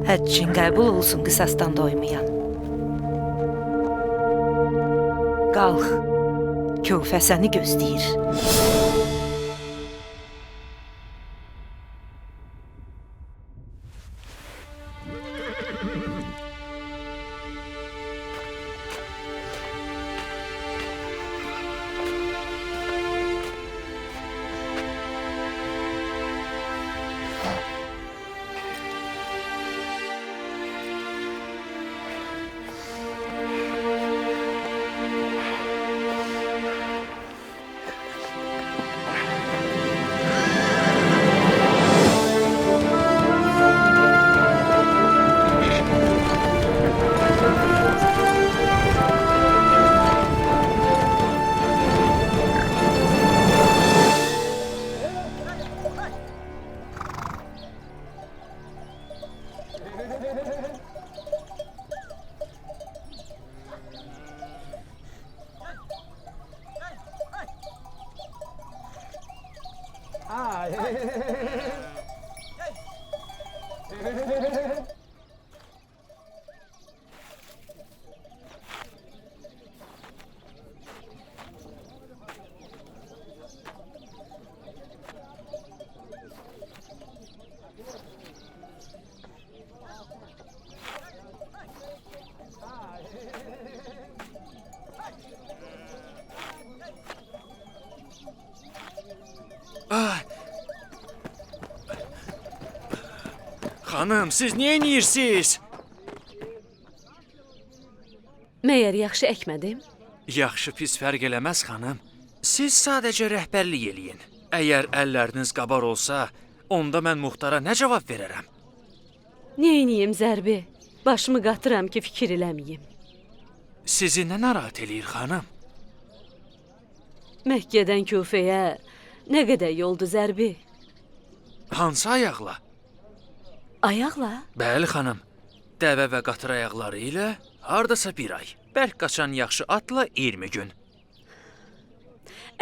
Həccin qəbul olsun qisasdan doymayan. Qalx, Kövfə səni gözləyir. Xanım, siz niyə inirsiniz? Məyər yaxşı əkmədim? Yaxşı pis fərq eləməz, xanım. Siz sadəcə rəhbərlik eləyin. Əgər əlləriniz qabar olsa, onda mən muxtara nə cavab verərəm? Neyniyim Zərbi? Başımı qatıram ki, fikir eləməyim. Sizi nə narahat eləyir, xanım? Məkkədən Kufəyə nə qədər yoldu Zərbi? Hansı ayaqla? Ayaqla? Bəli, xanım. Dəvə və qatır ayaqları ilə hardasa bir ay. Bərk qaçan yaxşı atla 20 gün.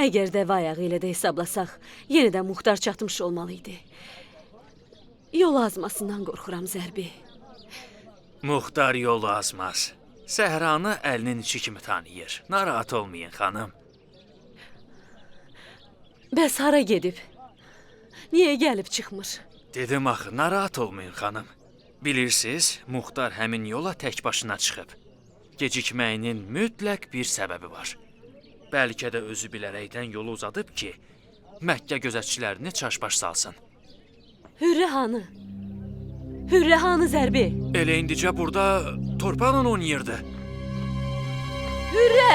Əgər dəvə ayağı ilə də hesablasaq, yenə də muxtar çatmış olmalı idi. Yol azmasından qorxuram Zərbi. Muxtar yolu azmaz. Səhranı əlinin içi kimi tanıyır. Narahat olmayın, xanım. Bəs hara gedib? Niyə gəlib çıxmır? Dedim axı, narahat olmayın, xanım. Bilirsiniz, muxtar həmin yola tək başına çıxıb. Gecikməyinin mütləq bir səbəbi var. Bəlkə də özü bilərəkdən yolu uzadıb ki, Məkkə gözətçilərini çaşbaş salsın. Hürrə hanı? Hürrə hanı Zərbi? Elə indicə burada torpaqla oynayırdı. Hürrə!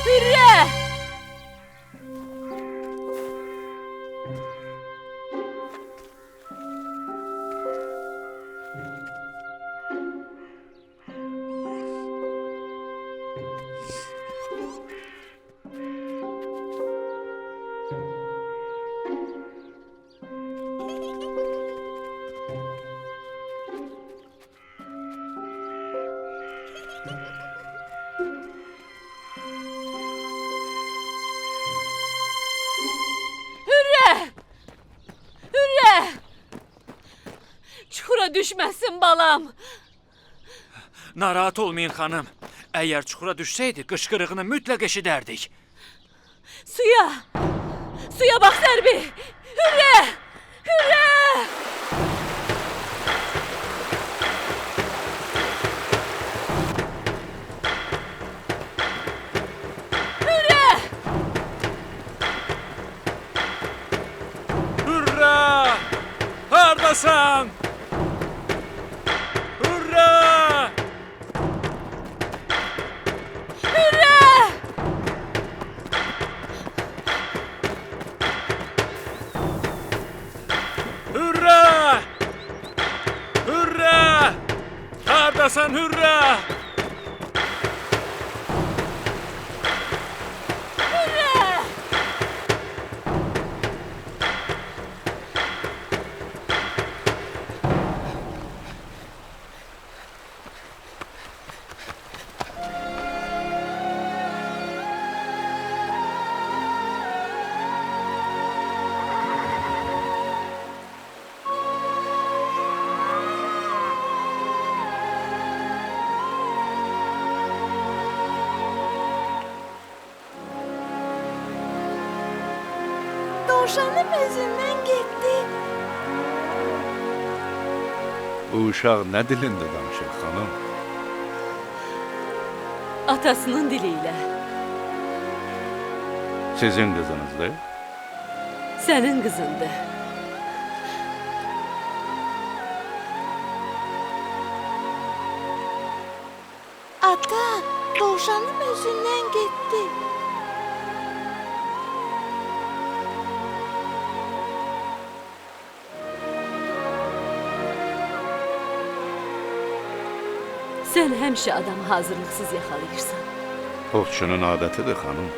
Hürrə! Çuxura düşməsin balam. Narahat olmayın, xanım. Əgər çuxura düşsəydi, qışqırığını mütləq eşidərdik. Suya! Suya bax Zərbi! Hürrə! Hürrə! Hürrə! Hürrə! Hardasan? Hürrə! Hürrə! Hürrə! Hürrə! Hardasan, hürrə! Dovşanım özündən getdi. Bu uşaq nə dilində danışır, xanım? Atasının dili ilə. Sizin qızınızdır? Sənin qızındır. Ata, dovşanım özündən getdi. Sən həmişə adamı hazırlıqsız yaxalayırsan. Ovçunun adətidir, xanım.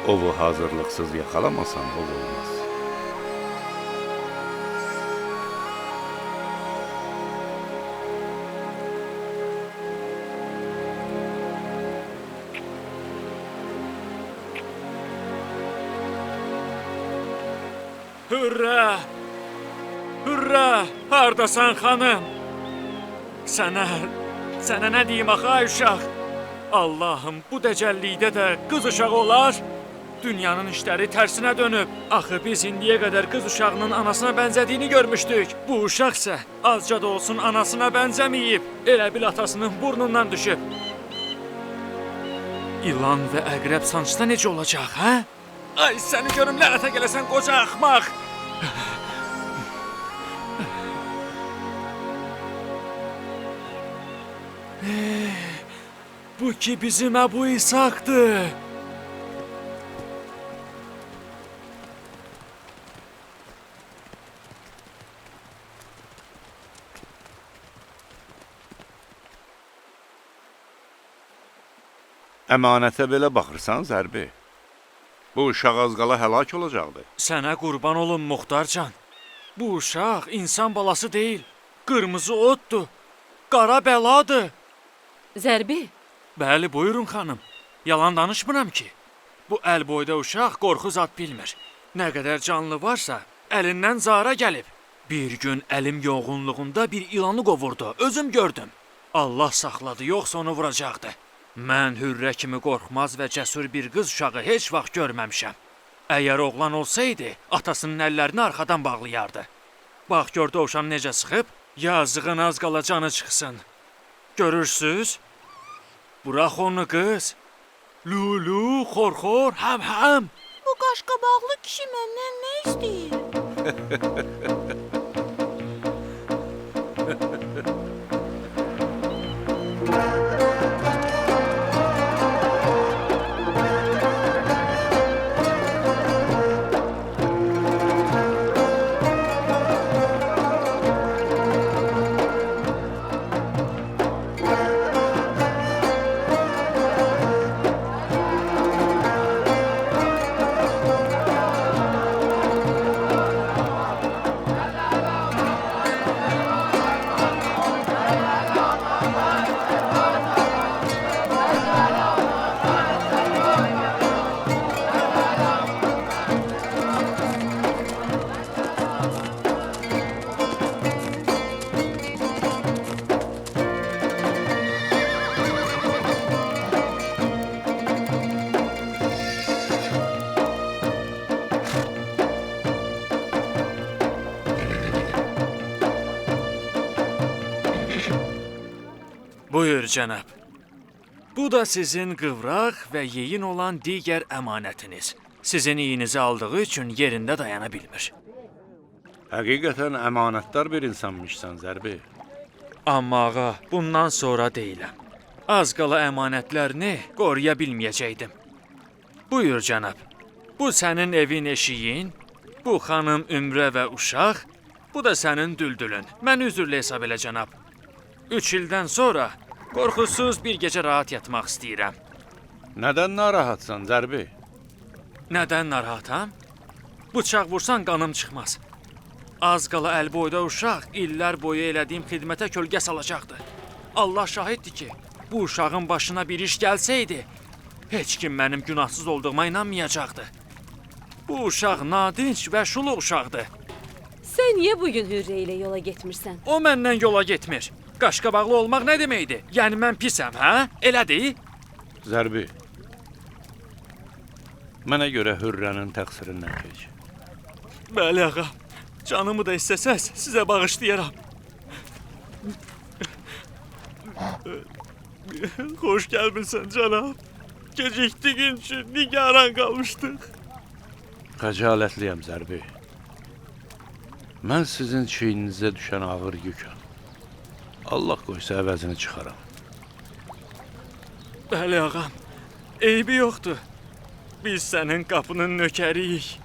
Ovu hazırlıqsız yaxalamasan, ov olmaz. Hürrə! Hürrə! Hardasan xanım? Sənə nə deyim axı ay uşaq? Allahım, bu dəcəllikdə də qız uşağı olar? Dünyanın işləri tərsinə dönüb. Axı biz indiyə qədər qız uşağının anasına bənzədiyini görmüşdük. Bu uşaqsa azca da olsun anasına bənzəməyib. Elə bil atasının burnundan düşüb. İlan və əqrəb sancsa necə olacaq, hə? Ay səni görüm lənətə gələsən qoca axmaq. Bu ki bizim Əbu İshaqdır. Əmanətə belə baxırsan, Zərbi. Bu uşaq az qala həlak olacaqdı. Sənə qurban olum Muxtarcan. Bu uşaq insan balası deyil. Qırmızı otdur. Qara bəladır. Zərbi, Bəli, buyurun xanım. Yalan danışmıram ki. Bu əl boyda uşaq qorxu zad bilmir. Nə qədər canlı varsa, əlindən zara gəlib. Bir gün əlim yoğunluğunda bir ilanı qovurdu. Özüm gördüm. Allah saxladı, yoxsa onu vuracaqdı. Mən hürrə kimi qorxmaz və cəsur bir qız uşağı heç vaxt görməmişəm. Əgər oğlan olsaydı, atasının əllərini arxadan bağlayardı. Bax, gör dovşan necə sıxıb, yazığın az qala canı çıxsın. Görürsüz? Burax onu qız. Lulu, xor-xor, həm-həm. Bu qaşqabaqlı kişi məndən nə istəyir? Buyur cənab. Bu da sizin qıvraq və yeyin olan digər əmanətiniz. Sizin iyinizi aldığı üçün yerində dayana bilmir. Həqiqətən əmanətdar bir insanmışsan, Zərbi. Amma ağa, bundan sonra deyiləm. Az qala əmanətlərini qoruya bilməyəcəkdim. Buyur cənab. Bu sənin evin eşiyin, bu xanım Ümrə və uşaq, bu da sənin düldülün. Mən üzrlə hesab elə cənab. 3 ildən sonra qorxusuz bir gecə rahat yatmaq istəyirəm. Nədən narahatsan, Zərbi? Nədən narahatam? Bıçaq vursan qanım çıxmaz. Az qala əl boyda uşaq illər boyu elədiyim xidmətə kölgə salacaqdı. Allah şahiddir ki, bu uşağın başına bir iş gəlsəydi, heç kim mənim günahsız olduğuma inanmayacaqdı. Bu uşaq nadinc və şuluq uşaqdır. sən niyə bugün Hürrə ilə yola getmirsən? O məndən yola getmir. Qaşqabaqlı olmaq nə deməkdir? Yəni mən pisəm, hə? Elədir? Zərbi. Mənə görə Hürrənin təqsirindən keç. Bəli ağa. Canımı da istəsəz sizə bağışlayaram. Xoş gəlmisən cənab. Gecikdiyin üçün nigaran qalmışdıq. Xəcalətliyəm Zərbi. Mən sizin çiyninizə düşən ağır yükəm. Allah qoysa əvəzini çıxaram. Bəli ağam. Eybi yoxdur. Biz sənin qapının nökəriyik.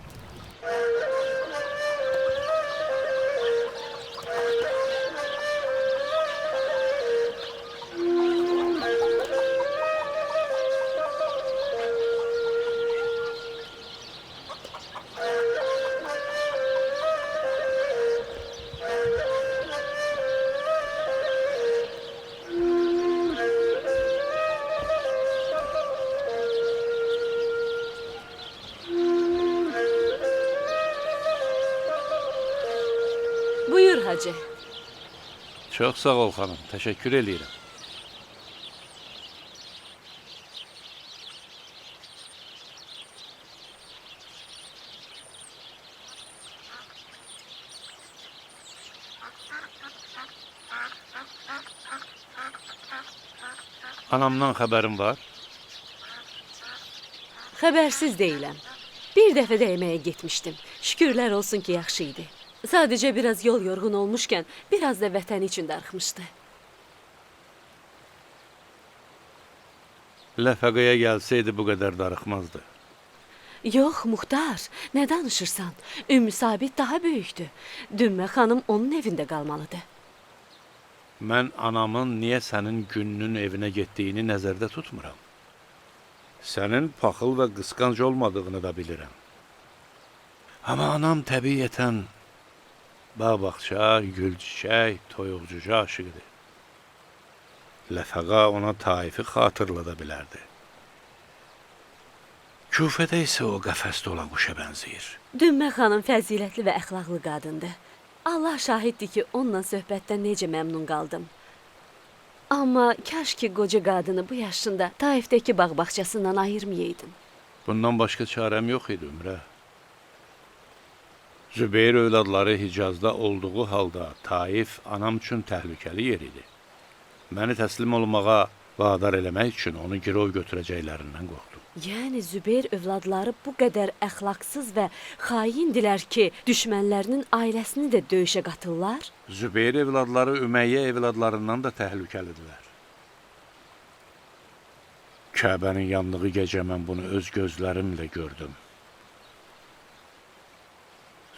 Buyur Hacı. Çox sağ ol xanım, təşəkkür eləyirəm. Anamdan xəbərim var. Xəbərsiz deyiləm. Bir dəfə də yeməyə getmişdim. Şükürlər olsun ki, yaxşı idi. Sadəcə biraz yol yorğun olmuşkən, biraz da vətəni üçün darıxmışdı. Ləfəqəyə gəlsəydi bu qədər darıxmazdı. Yox, Muxtar, nə danışırsan? Ümmü Sabit daha böyükdür. Dümmə xanım onun evində qalmalıdır. Mən anamın niyə sənin gününün evinə getdiyini nəzərdə tutmuram. Sənin paxıl və qısqanc olmadığını da bilirəm. Amma anam təbiətən bağ-bağça, gül-çiçək, toyuq-cücə aşıqdır. Ləfəqa ona Taifi xatırlada bilərdi. Küfədə isə o qəfəsdə olan quşa bənzəyir. Dümmə xanım fəzilətli və əxlaqlı qadındır. Allah şahiddir ki, onunla söhbətdən necə məmnun qaldım. Amma kaş ki, qoca qadını bu yaşında Taifdəki bağ-bağçasından ayırmayaydın. Bundan başqa çarəm yox idi Ümrə. Zübeyir övladları Hicazda olduğu halda Taif anam üçün təhlükəli yer idi. Məni təslim olmağa vadar eləmək üçün onu girov götürəcəklərindən qorxdum. Yəni Zübeyir övladları bu qədər əxlaqsız və xaindilər ki, düşmənlərinin ailəsini də döyüşə qatırlar? Zübeyir evladları Ümeyyə evladlarından da təhlükəlidirlər. Kəbənin yandığı gecə mən bunu öz gözlərimlə gördüm.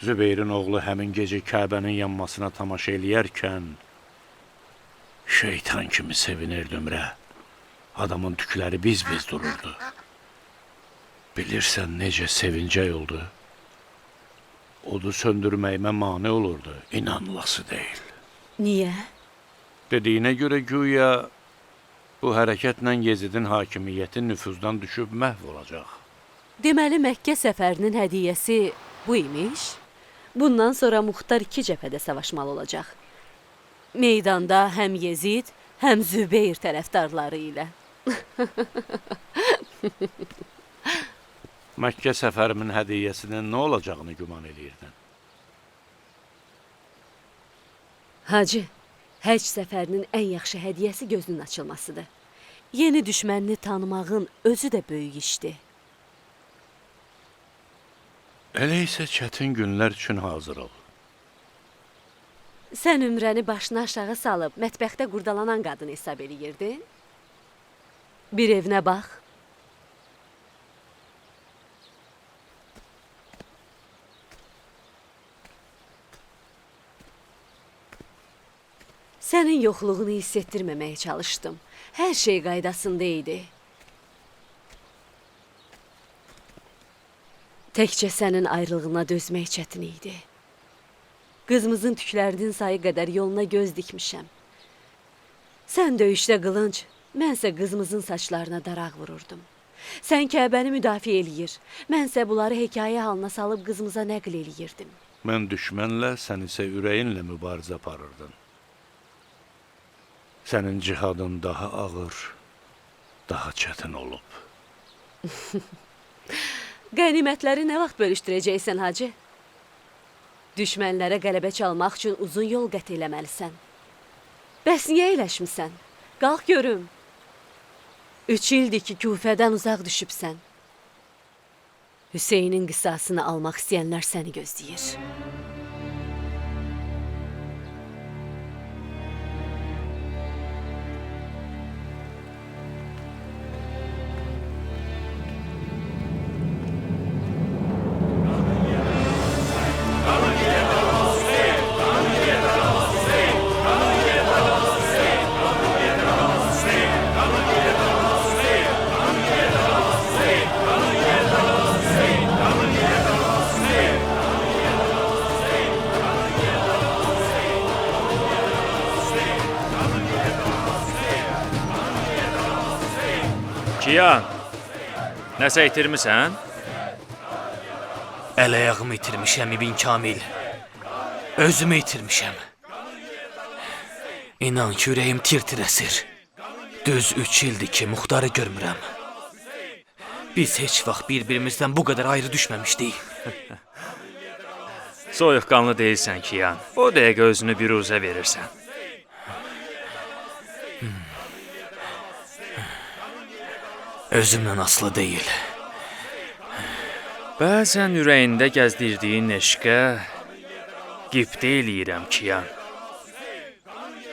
Zübeyrin oğlu həmin gecə Kəbənin yanmasına tamaşa eləyərkən şeytan kimi sevinirdi Ümrə. Adamın tükləri biz-biz dururdu. Bilirsən necə sevincək oldu? Odu söndürməyimə mane olurdu. İnanılası deyil. Niyə? Dediyinə görə güya bu hərəkətlə Yezidin hakimiyyəti nüfuzdan düşüb məhv olacaq. Deməli Məkkə səfərinin hədiyyəsi bu imiş. Bundan sonra Muxtar 2 cəbhədə savaşmalı olacaq. Meydanda həm Yezid, həm Zübeyir tərəfdarları ilə. Məkkə səfərimin hədiyyəsinin nə olacağını güman eləyirdin. Hacı, həcc səfərinin ən yaxşı hədiyyəsi gözünün açılmasıdır. Yeni düşmənini tanımağın özü də böyük işdir. Elə isə çətin günlər üçün hazır ol. Sən ümrəni başını aşağı salıb mətbəxdə qurdalanan qadın hesab eləyirdin? Bir evinə bax. Sənin yoxluğunu hiss etdirməməyə çalışdım. Hər şey qaydasında idi. Təkcə sənin ayrılığına dözmək çətin idi. Qızımızın tüklərinin sayı qədər yoluna göz dikmişəm. Sən döyüşdə qılınc, mənsə qızımızın saçlarına daraq vururdum. Sən Kəbəni müdafiə eləyir, mənsə bunları hekayə halına salıb qızımıza nəql eləyirdim. Mən düşmənlə, sən isə ürəyinlə mübarizə aparırdın. Sənin cihadın daha ağır, daha çətin olub. Qənimətləri nə vaxt bölüşdürəcəksən, hacı? Düşmənlərə qələbə çalmaq üçün uzun yol qət eləməlisən. Bəs niyə eləşmisən? Qalx görüm. 3 ildir ki, Küfədən uzaq düşübsən. Hüseynin qisasını almaq istəyənlər səni gözləyir. Kiyan, nəsə itirmisən? Əl-ayağımı itirmişəm İbn Kamil. Özümü itirmişəm. İnan ki, ürəyim tir-tir əsir. Düz 3 ildir ki, Muxtarı görmürəm. Biz heç vaxt bir-birimizdən bu qədər ayrı düşməmişdik. Soyuqqanlı deyilsən Kiyan. O dəqiqə özünü biruzə verirsən. Özümdən asılı deyil. Bəzən ürəyində gəzdirdiyin eşqə qibtə eləyirəm Kiyan.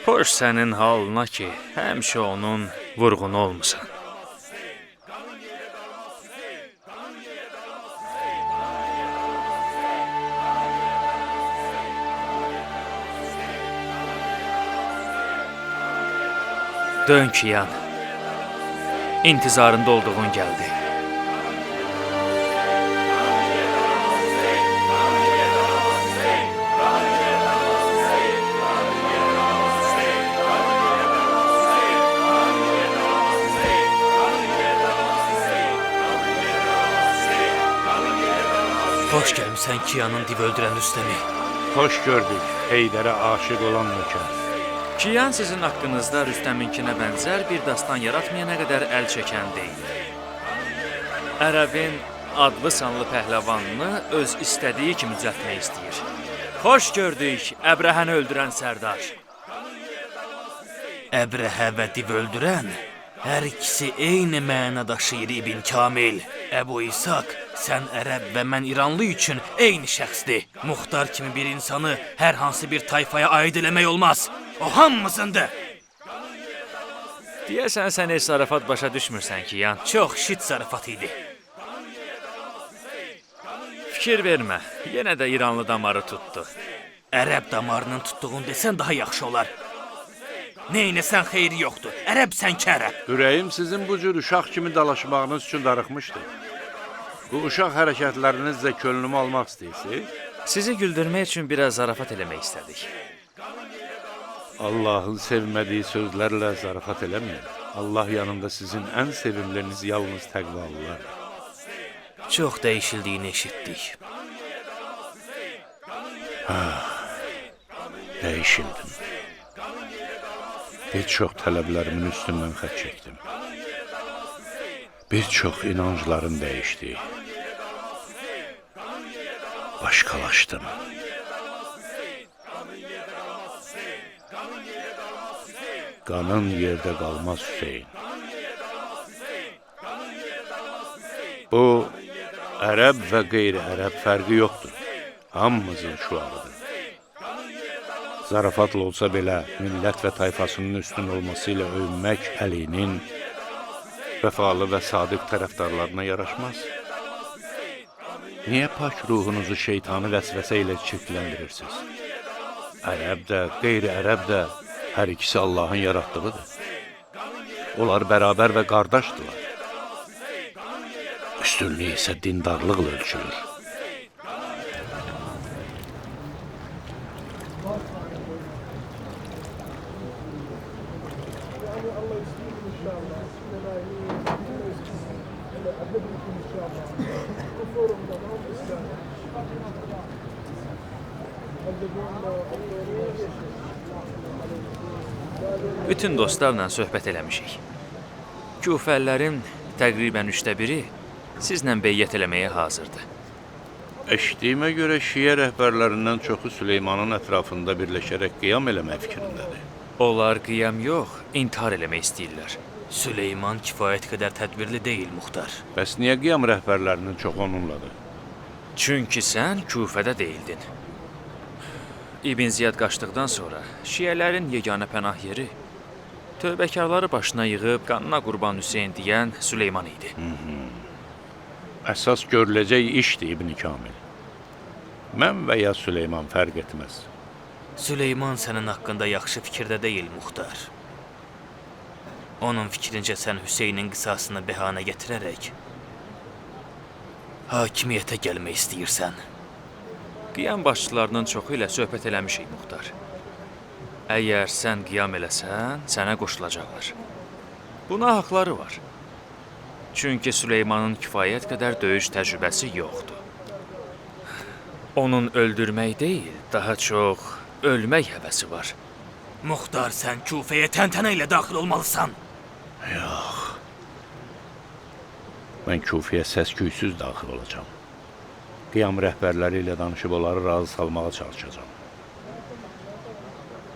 Xoş sənin halına ki, həmişə onun vurğunu olmusan. Dön Kiyan. İntizarında olduğun gəldi. Xoş gəlmisən Kiyanın div öldürən Rüstəmi. Xoş gördük Heydərə aşiq olan nökər. Kiyan sizin haqqınızda Rüstəminkinə bənzər bir dastan yaratmayana qədər əl çəkən deyil. Ərəbin adlı sanlı pəhləvanını öz istədiyi kimi düzəltmək istəyir. Xoş gördük Əbrəhəni öldürən sərdar. Əbrəhə və div öldürən hər ikisi eyni məna daşıyır İbn Kamil. Əbu İshaq, sən ərəb və mən İranlı üçün eyni şəxsdir. Muxtar kimi bir insanı hər hansı bir tayfaya aid eləmək olmaz. O hamımızındır. Deyəsən sən heç zarafat başa düşmürsən Kiyan. Çox şit zarafat idi. Fikir vermə, yenə də İranlı damarı tutdu. Ərəb damarının tutduğunu desən daha yaxşı olar. Neynəsən xeyri yoxdur. Ərəbsən ki ərəb. Ürəyim sizin bu cür uşaq kimi dalaşmağınız üçün darıxmışdı. Bu uşaq hərəkətlerinizlə könlümü almaq istəyirsiniz? Sizi güldürmək üçün biraz zarafat eləmək istədik. Allahın sevmədiyi sözlərlə zarafat eləməyin. Allah yanında sizin ən sevimliniz yalnız təqvalılar. Çox dəyişildiyini eşitdik. Dəyişildim. Bir çox tələblərimin üstündən xətt çəkdim. Bir çox inanclarım dəyişdi. Başqalaşdım. Qanın yerdə qalmaz Hüseyin. Bu, ərəb və qeyri-ərəb fərqi yoxdur. Hamımızın şüarıdır. Zarafatla olsa belə millət və tayfasının üstün olması ilə övünmək Əlinin vəfalı və sadiq tərəfdarlarına yaraşmaz. Niyə pak ruhunuzu şeytanı vəsvəsə ilə çirkləndirirsiniz? Ərəb də, qeyri-ərəb də hər ikisi Allahın yaratdığıdır. Onlar bərabər və qardaşdırlar. Üstünlük isə dindarlıqla ölçülür. Bütün dostlarla söhbət eləmişik. Küfəlilərin təqribən 1/3 sizlə beyyət eləməyə hazırdır. Eşitdiyimə görə şiə rəhbərlərindən çoxu Süleymanın ətrafında birləşərək qiyam eləmək fikrindədir. Onlar qiyam yox, intihar eləmək istəyirlər. Süleyman kifayət qədər tədbirli deyil, Muxtar. Bəs niyə qiyam rəhbərlərinin çoxu onunladır? Çünki sən Küfədə deyildin. İbn Ziyad qaçdıqdan sonra şiələrin yeganə pənah yeri tövbəkarları başına yığıb qanına qurban Hüseyn deyən Süleyman idi. Əsas görüləcək işdir İbn Kamil. Mən və ya Süleyman fərq etməz. Süleyman sənin haqqında yaxşı fikirdə deyil, Muxtar. Onun fikrincə sən Hüseynin qisasını bəhanə gətirərək hakimiyyətə gəlmək istəyirsən. Qiyam başçılarının çoxu ilə söhbət eləmişik, Muxtar. Əgər sən qiyam eləsən, sənə qoşulacaqlar. Buna haqları var. Çünki Süleymanın kifayət qədər döyüş təcrübəsi yoxdur. Onun öldürmək deyil, daha çox ölmək həvəsi var. Muxtar, sən Küfəyə təntənə ilə daxil olmalısan. Mən Küfəyə səs-küysüz daxil olacağam. Qiyam rəhbərləri ilə danışıb onları razı salmağa çalışacağam.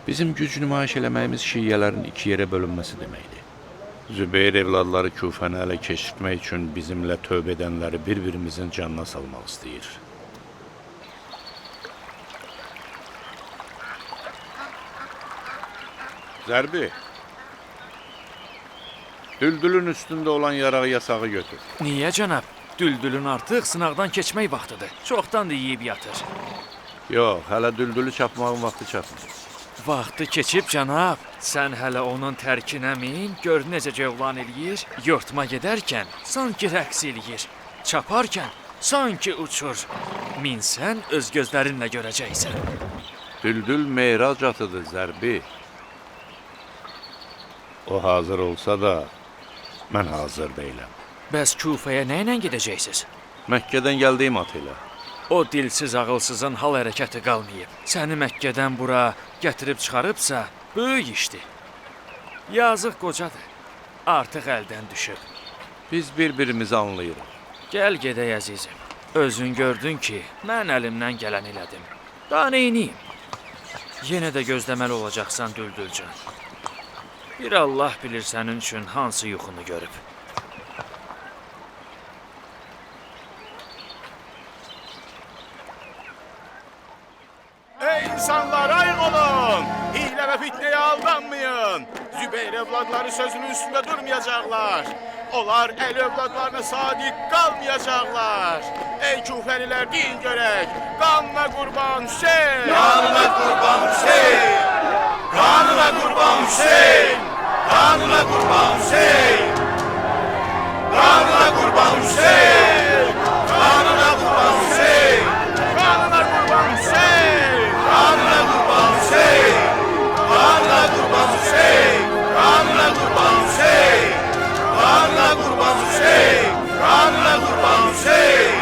Bizim güc nümayiş eləməyimiz şiyyələrin iki yerə bölünməsi deməkdir. Zübeyir evladları Küfəni ələ keçirtmək üçün bizimlə tövbə edənləri bir-birimizin canına salmaq istəyir. Zərbi, Düldülün üstündə olan yarağı yasağı götür. Niyə cənab? Düldülün artıq sınaqdan keçmək vaxtıdır. Çoxdan da yeyib yatır. Yox, hələ düldülü çapmağın vaxtı çatmır. Vaxtı keçib cənab. Sən hələ onun tərkinə min, gör necə cövlan eləyir. Yortma gedərkən sanki rəqs eləyir. Çaparkən sanki uçur. Minsən öz gözlərinlə görəcəksən. Düldül meyrac atıdır Zərbi. O hazır olsa da mən hazır deyiləm. Bəs Küfəyə nə ilə gedəcəksiniz? Məkkədən gəldiyim at ilə. O dilsiz ağılsızın hal hərəkəti qalmayıb. Səni Məkkədən bura gətirib çıxarıbsa, böyük işdir. Yazıq qocadır. Artıq əldən düşüb. Biz bir-birimizi anlayırıq. Gəl gedək əzizim. Özün gördün ki, mən əlimdən gələn elədim. Daha neyniyim? Yenə də gözləməli olacaqsan Düldülcan. Bir Allah bilir sənin üçün hansı yuxunu görüb. Ey insanlar, ayıq olun! Hiylə və fitnəyə aldanmayın! Zübeyir evladları sözünün üstündə durmayacaqlar. Onlar əl evladlarına sadiq qalmayacaqlar. Ey Küfəlilər, deyin görək! Qanına qurban Hüseyn! Qanına qurban Hüseyn! Qanına qurban Hüseyn! Qanına qurban Hüseyn! Qanına qurban Hüseyn! Qanına qurban Hüseyn! Qanına qurban Hüseyn! Qanına qurban Hüseyn! Qanına qurban Hüseyn! Qanına qurban Hüseyn! Qanına qurban Hüseyn! Qanına qurban Hüseyn!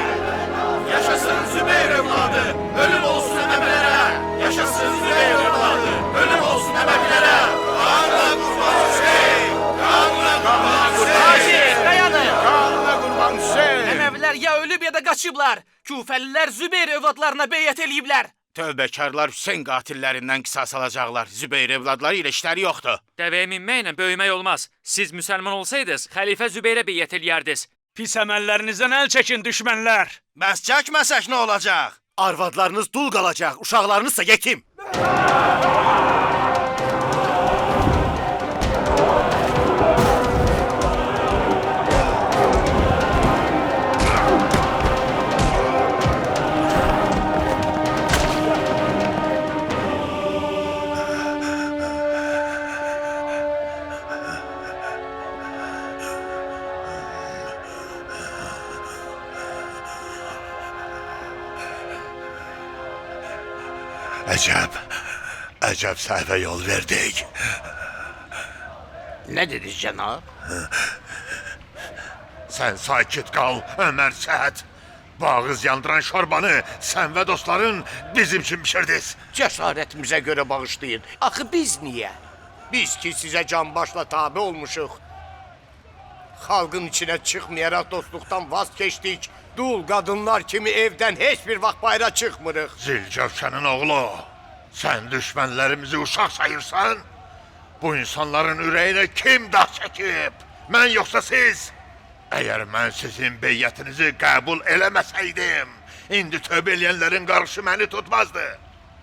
Yaşasın Zübeyir evladı! Ölüm olsun əməbilərə! Yaşasın Zübeyir evladı! Ölüm olsun əməbilərə! Qanına qurban Hüseyn! Qanına qurban Hüseyn! Dayanın! Qanına qurban Hüseyn! Əməvilər ya ölüb ya da qaçıblar. Küfəlilər Zübeyir evladlarına beyyət eləyiblər. Tövbəkarlar Hüseyn qatillərindən qisas alacaqlar. Zübeyir evladları ilə işləri yoxdur. Dəvəyə minməklə böyümək olmaz. Siz müsəlman olsaydınız, xəlifə Zübeyrə beyyət eləyərdiniz. Pis əməllərinizdən əl çəkin düşmənlər. Bəs çəkməsək nə olacaq? Arvadlarınız dul qalacaq, uşaqlarınızsa yetim. Əcəb səhvə yol verdik. Nə dediniz cənab? Sən sakit qal, Ömər Səhət. Bağız yandıran şorbanı sən və dostların bizim üçün pişirdiniz. Cəsarətimizə görə bağışlayın. Axı biz niyə? Biz ki sizə can başla tabe olmuşuq. Xalqın içine çıxmayaraq dostluqdan vaz keçdik. Dul qadınlar kimi evdən heç bir vaxt bayra çıxmırıq. Zilcövşənin oğlu, sən düşmənlərimizi uşaq sayırsan? Bu insanların ürəyinə kim dağ çəkib? Mən yoxsa siz? Əgər mən sizin beyyətinizi qəbul eləməsəydim, indi tövbə eləyənlərin qarşı məni tutmazdı.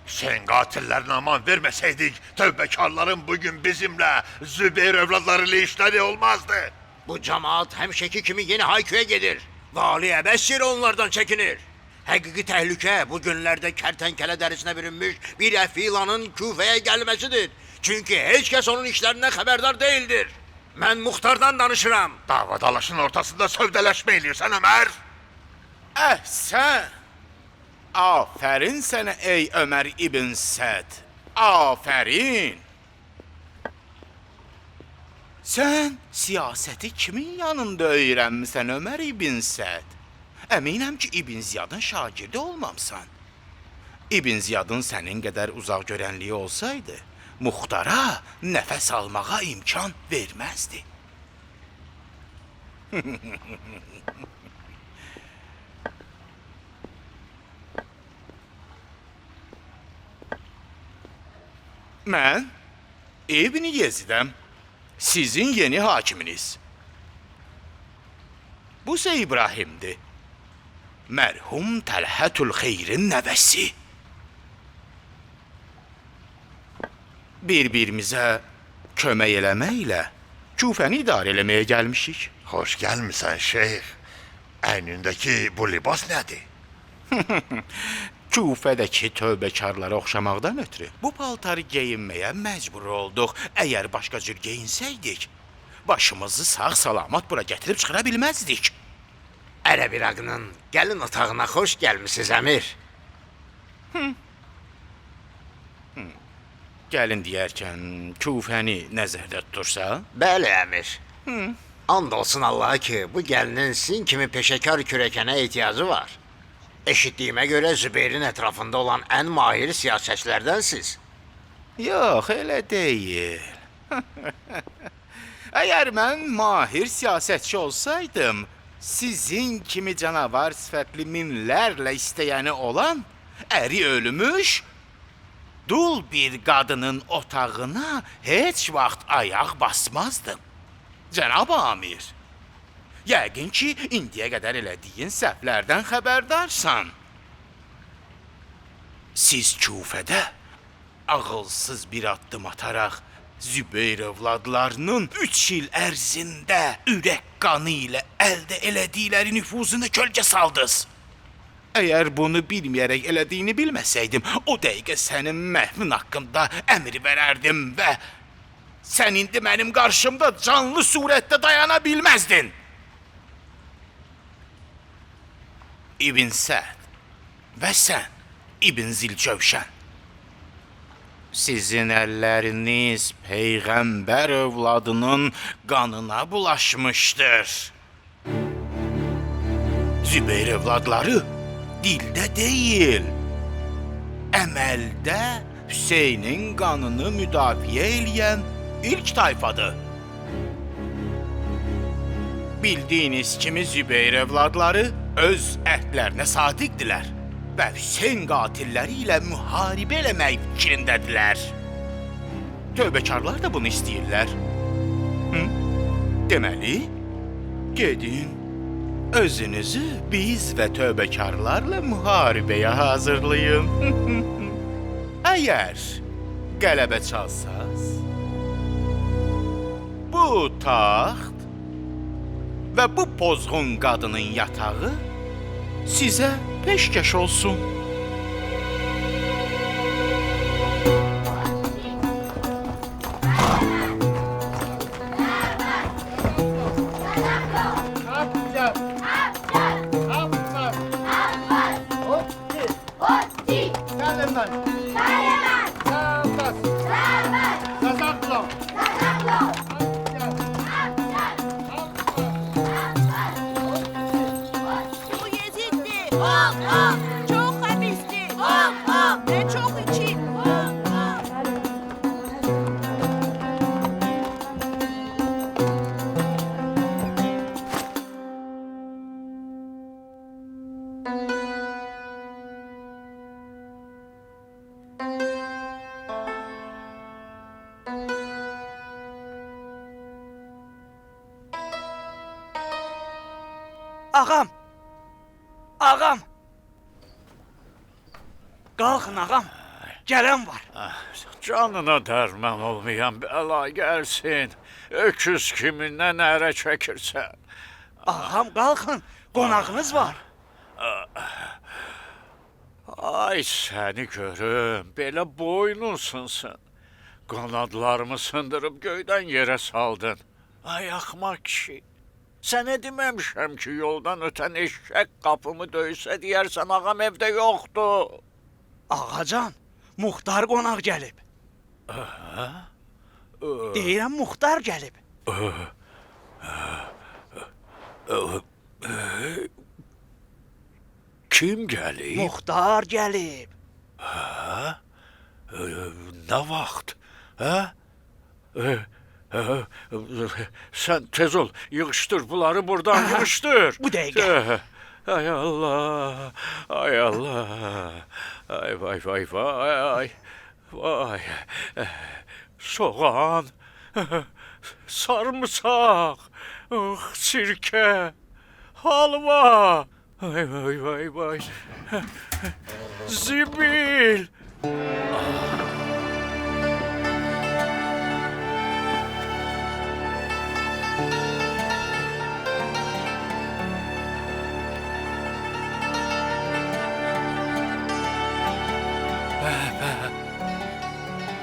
Hüseyin qatillərinə aman verməsəydik, tövbəkarların bugün bizimlə Zübeyir övladları ilə işləri olmazdı. Bu cemaat həmişəki kimi yeni hayküyə gedir. Vali əbəs yeri onlardan çəkinir. Həqiqi təhlükə bu günlərdə kərtənkələ dərisinə bürünmüş bir əfilanın Küfəyə gəlməsidir. Çünki heç kəs onun işlərindən xəbərdar deyildir. Mən Muxtardan danışıram. Davadalaşın ortasında sövdələşmə eləyirsən Ömər. Əhsən! Afərin sənə ey Ömər İbn Səd. Afərin! Sən siyasəti kimin yanında öyrənmisən Ömər İbn Səd? Əminəm ki, İbn Ziyadın şagirdi olmamsan. İbn Ziyadın sənin qədər uzaq görənliyi olsaydı, Muxtara nəfəs almağa imkan verməzdi. Mən İbn Yezidəm, sizin yeni hakiminiz. Bu isə İbrahimdir, mərhum Təlhətül Xeyrin nəvəsi. Bir-birimizə kömək eləməklə Küfəni idarə eləməyə gəlmişik. Xoş gəlmisən şeyx. Əynindəki bu libas nədir? Küfədəki tövbəkarlara oxşamaqdan ötürü bu paltarı geyinməyə məcbur olduq. Əgər başqa cür geyinsəydik, başımızı sağ-salamat bura gətirib çıxara bilməzdik. Ərəb İraqının gəlin otağına xoş gəlmisiniz əmir. Gəlin deyərkən Küfəni nəzərdə tutursa? Bəli əmir. And olsun Allaha ki, bu gəlinin sizin kimi peşəkar kürəkənə ehtiyacı var. Eşitdiyimə görə Zübeyrin ətrafında olan ən mahir siyasətçilərdənsiz. Yox, elə deyil. Əgər mən mahir siyasətçi olsaydım, sizin kimi canavar sifətli minlərlə istəyəni olan, əri ölmüş, dul bir qadının otağına heç vaxt ayaq basmazdım. Cənab Amir, yəqin ki, indiyə qədər elədiyin səhvlərdən xəbərdarsan. Siz Küfədə ağılsız bir addım ataraq Zübeyir övladlarının 3 il ərzində ürək qanı ilə əldə elədikləri nüfuzunu kölgə saldınız. Əgər bunu bilməyərək elədiyini bilməsəydim, o dəqiqə sənin məhvin haqqında əmr verərdim və sən indi mənim qarşımda canlı surətdə dayana bilməzdin. İbn Səd və sən, İbn Zilcövşən, sizin əlləriniz Peyğəmbər övladının qanına bulaşmışdır. Zübeyir övladları dildə deyil, əməldə Hüseynin qanını müdafiə eləyən ilk tayfadır. Bildiyiniz kimi Zübeyir övladları öz əhdlərinə sadiqdilər və Hüseyn qatilləri ilə müharibə eləmək fikrindədirlər. Tövbəkarlar da bunu istəyirlər. Deməli, gedin, özünüzü biz və tövbəkarlarla müharibəyə hazırlayın. Əgər qələbə çalsaz, bu taxt və bu pozğun qadının yatağı sizə peşkəş olsun. Bu Yezid'di. Çok habisti. Ve çok için. Ağam! Ağam! Qalxın ağam. Gələn var. Canına dərman olmayan bəla gəlsin. Öküz kimindən ərə çəkirsən. Ağam qalxın. Qonağınız var. Ay səni görüm, belə boynunsunsun. Qanadlarımı sındırıb göydən yerə saldın. Ay axmaq kişi. Sənə deməmişəm ki, yoldan ötən eşşək qapımı döysə deyərsən ağam evdə yoxdur. Ağacan, Muxtar qonaq gəlib. Deyirəm Muxtar gəlib. Kim gəlib? Muxtar gəlib. Nə vaxt? Hə? Sən tez ol, yığışdır bunları buradan, yığışdır. Bu dəqiqə. Ay Allah, ay Allah, ay vay vay vay, vay. Soğan, sarımsaq, sirkə, halva. Ay vay vay vay, zibil.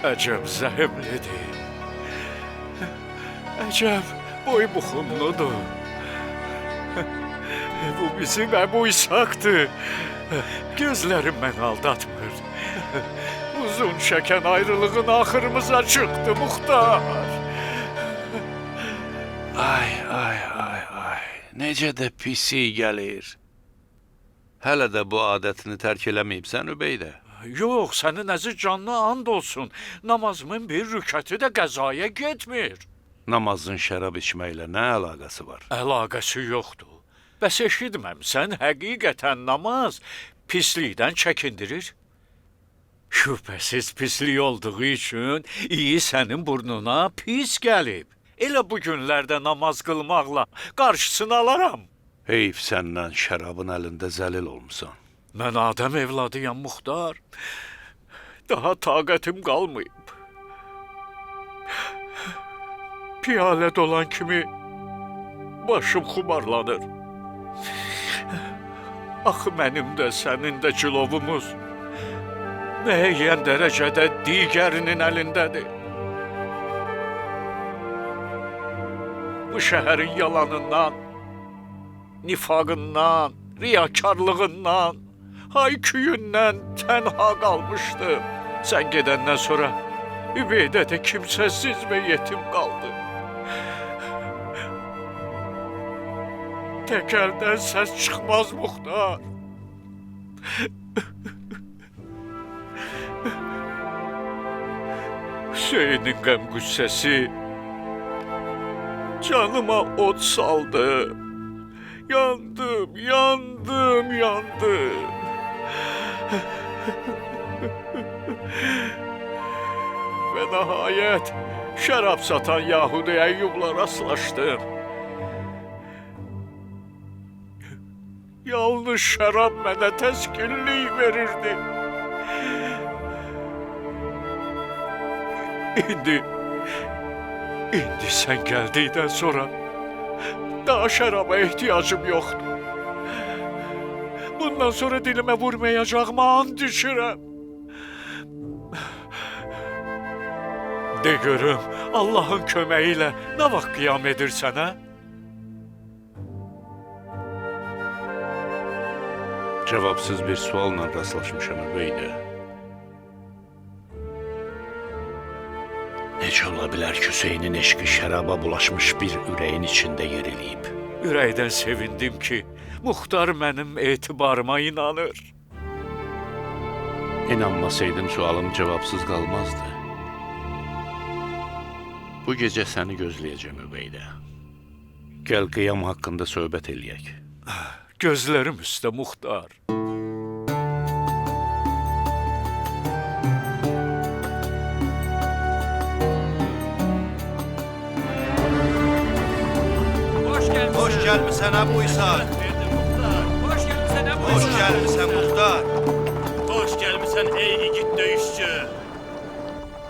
Əcəb zəhmlidir. Əcəb boy buxunludur. Bu bizim Əbu İshaqdır. Gözlərim mən aldatmır. Uzun çəkən ayrılığın axırımıza çıxdı Muxtar. Ay, ay, ay, ay. Necə də pisi gəlir. Hələ də bu adətini tərk eləməyibsən Übeydə. Yox, sənin əziz canına and olsun. Namazımın bir rükəti də qəzaya getmir. Namazın şərab içməklə nə əlaqəsi var? Əlaqəsi yoxdur. Bəs eşitməmsən, həqiqətən namaz pislikdən çəkindirir. Şübhəsiz pislik olduğu üçün iyi sənin burnuna pis gəlib. Elə bu günlərdə namaz qılmaqla qarşısını alaram. Heyf səndən şərabın əlində zəlil olmusan. Mən Adəm evladıyam Muxtar. Daha taqətim qalmayıb. Piyalə dolan kimi başım xumarlanır. Axı mənim də sənin də cilovumuz müəyyən dərəcədə digərinin əlindədir. Bu şəhərin yalanından, nifaqından, riyakarlığından, hayküyündən tənha qalmışdım. Sən gedəndən sonra Übeydə də kimsəsiz və yetim qaldı. Tək əldən səs çıxmaz Muxtar. Hüseynin qəm-qüssəsi canıma od saldı. Yandım, yandım, yandım. Və nəhayət şərab satan Yahudi Əyyubla rastlaşdım. Yalnız şərab mənə təskinlik verirdi. İndi sən gəldikdən sonra daha şəraba ehtiyacım yoxdur. Bundan sonra dilimə vurmayacağıma and içirəm. De görüm, Allahın köməyi ilə nə vaxt qiyam edirsən, hə? Cavabsız bir sualla rastlaşmışam Übeydə. Necə ola bilər ki, Hüseynin eşqi şəraba bulaşmış bir ürəyin içində yer eləyib? Ürəkdən sevindim ki, Muxtar mənim etibarıma inanır. İnanmasaydım sualım cavabsız qalmazdı. Bu gecə səni gözləyəcəm Übeydə. Gəl qiyam haqqında söhbət eləyək. Gözlərim üstə Muxtar. Hoş gelmişsin Əbu İshaq.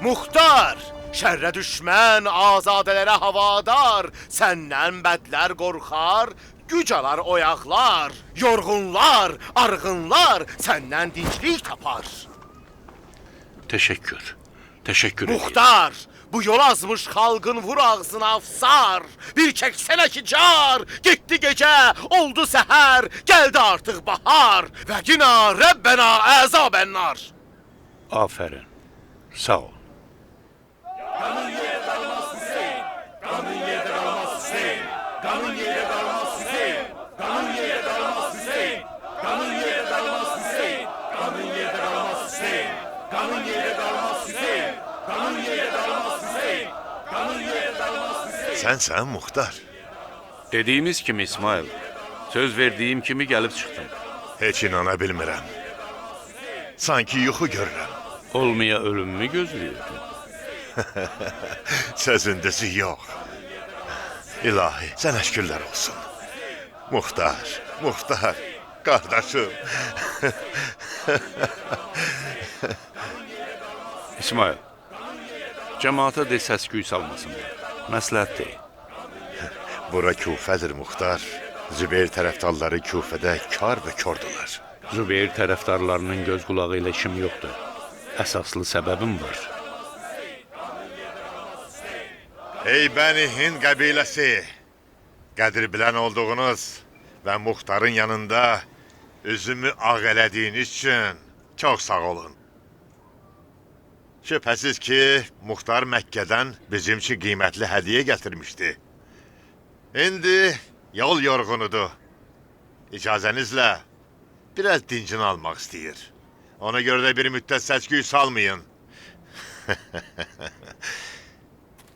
Muxtar, şərrə düşmən, azadələrə havadar, səndən bədlər qorxar, güc alar oyaqlar, yorğunlar, arğınlar səndən dinclik tapar. Teşekkür. Teşekkür ederim. Muxtar, bu yol azmış xalqın vur ağzına afsar. Bir çəksənə ki car, getdi gecə, oldu səhər, gəldi artıq bahar. Və qina Rəbbənə əzabənnar. Aferin. Sağ ol. Sənsən Muxtar. Dediğimiz kimi İsmail. Söz verdiğim kimi gelip çıktım. Heç inana bilmirəm. Sanki yuxu görürəm. Olmaya ölümümü gözlüyordun. Sözündüsü yox. İlahi, sənə şükürlər olsun. Muxtar, Muxtar, qardaşım. İsmail. Cemaata de səs-küy salmasınlar. Məsləhət deyil. Bura Kufədir Muxtar. Zübeyir tərəfdarları Kufədə kar və kordular. Zübeyir tərəfdarlarının göz qulağı ilə işim yoxdur. Əsaslı səbəbim var. Ey Bəni Hind qəbiləsi, qədir bilən olduğunuz və Muxtarın yanında üzümü ağ elədiyiniz üçün çox sağ olun. Şübhəsiz ki, Muxtar Məkkədən bizim üçün qiymətli hədiyyə gətirmişdi. İndi yol yorğunudur. İcazənizlə biraz dincini almaq istəyir. Ona görə də bir müddət səs-küy salmayın.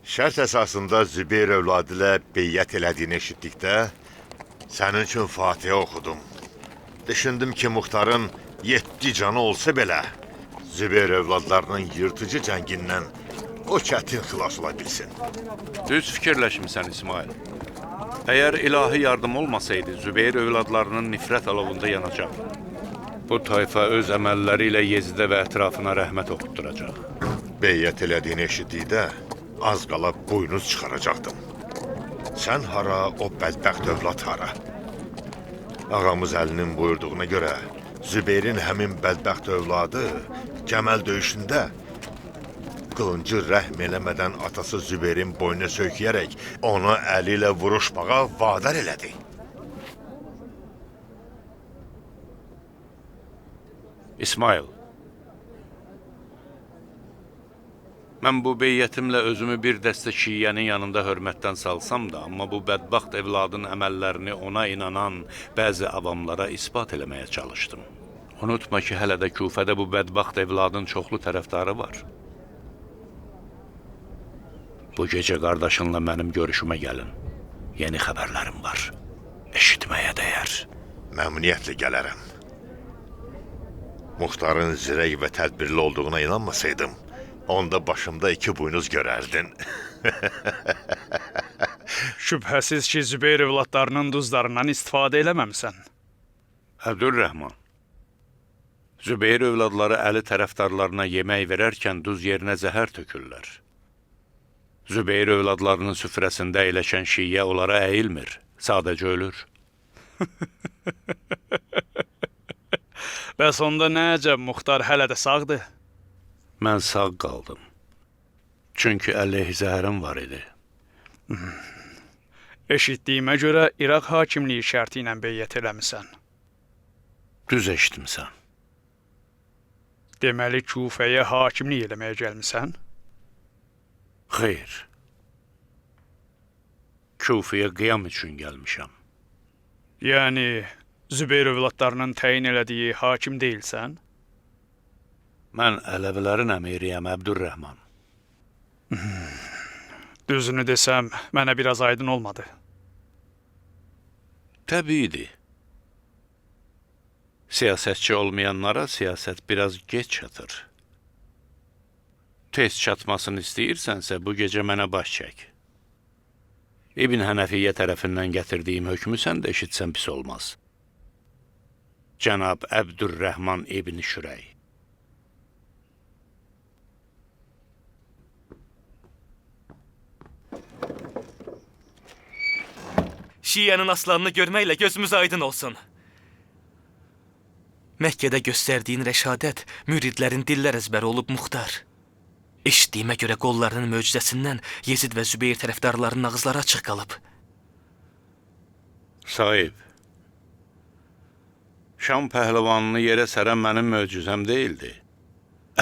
Şərt əsasında Zübeyir övladı ilə beyyət elədiyini eşitdikdə sənin üçün Fatihə oxudum. Düşündüm ki, Muxtarın 7 canı olsa belə Zübeyir övladlarının yırtıcı cəngindən o çətin xilas ola bilsin. Düz fikirləşmisən İsmail. Əgər ilahi yardım olmasaydı, Zübeyir övladlarının nifrət alovunda yanacaq. Bu tayfa öz əməlləri ilə Yezidə və ətrafına rəhmət oxutduracaq. Beyyət elədiyini eşitdikdə az qala buynuz çıxaracaqdım. Sən hara, o bədbəxt övlad hara? Ağamız Əlinin buyurduğuna görə Zübeyrin həmin bədbəxt övladı Cəməl döyüşündə qılıncı rəhm eləmədən atası Zübeyrin boynuna söykəyərək onu əli ilə vuruşmağa vadar elədi. İsmail, mən bu beyyətimlə özümü bir dəstə şiyyənin yanında hörmətdən salsam da, amma bu bədbaxt evladın əməllərini ona inanan bəzi avamlara ispat eləməyə çalışdım. Unutma ki, hələ də Kufədə bu bədbaxt evladın çoxlu tərəfdarı var. Bu gecə qardaşınla mənim görüşümə gəlin. Yeni xəbərlərim var. Eşitməyə dəyər. Məmnuniyyətlə gələrəm. Muxtarın zirək və tədbirli olduğuna inanmasaydım, onda başımda 2 buynuz görərdin. Şübhəsiz ki, Zübeyir övladlarının duzlarından istifadə eləməmsən. Əbdülrəhman, Zübeyir övladları əli tərəfdarlarına yemək verərkən duz yerinə zəhər tökürlər. Zübeyir övladlarının süfrəsində əyləşən şiyyə onlara əyilmir, sadəcə ölür. Bəs onda nə əcəb Muxtar hələ də sağdır? Mən sağ qaldım. Çünki əleyhi zəhərim var idi. Eşitdiyimə görə İraq hakimliyi şərti ilə beyyət eləmisən. Düz eşitmisən. Deməli, Kufəyə hakimlik eləməyə gəlmisən? Xeyr. Kufəyə qiyam üçün gəlmişəm. Yəni, Zübeyir övladlarının təyin elədiyi hakim deyilsən? Mən Ələvilərin əmiriyəm, Əbdülrəhman. Düzünü desəm, mənə biraz aydın olmadı. Təbiidir. Siyasətçi olmayanlara siyasət biraz geç çatır. Tez çatmasını istəyirsənsə, bu gecə mənə baş çək. İbn Hənəfiyyə tərəfindən gətirdiyim hökmü sən də eşitsən pis olmaz. Cənab Əbdülrəhman İbn Şürey. Şiənin aslanını görməklə gözümüz aydın olsun. Məkkədə göstərdiyin rəşadət müridlərin dillər əzbəri olub Muxtar. Eşitdiyimə görə qollarının möcüzəsindən Yezid və Zübeyir tərəfdarlarının ağızları açıq qalıb. Sahib, Şam pəhlivanını yerə sərən mənim möcüzəm deyildi.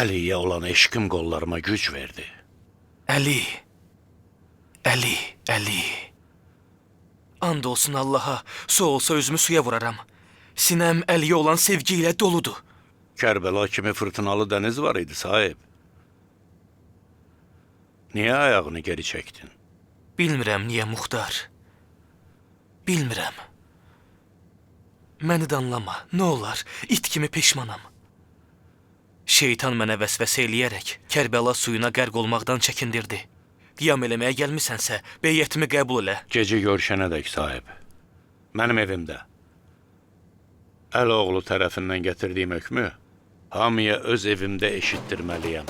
Əliyə olan eşqim qollarıma güc verdi. Əli, Əli, Əli. And olsun Allaha, su olsa özümü suya vuraram. Sinəm Əliyə olan sevgi ilə doludur. Kərbəla kimi fırtınalı dəniz var idi sahib. Niyə ayağını geri çəkdin? Bilmirəm niyə Muxtar. Bilmirəm. Məni danlama, nə olar, it kimi peşmanam. Şeytan mənə vəsvəsə eləyərək Kərbəla suyuna qərq olmaqdan çəkindirdi. Qiyam eləməyə gəlmisənsə, beyyətimi qəbul elə. Gecə görüşənədək sahib. Mənim evimdə. Əl oğlu tərəfindən gətirdiyim hökmü hamıya öz evimdə eşitdirməliyəm.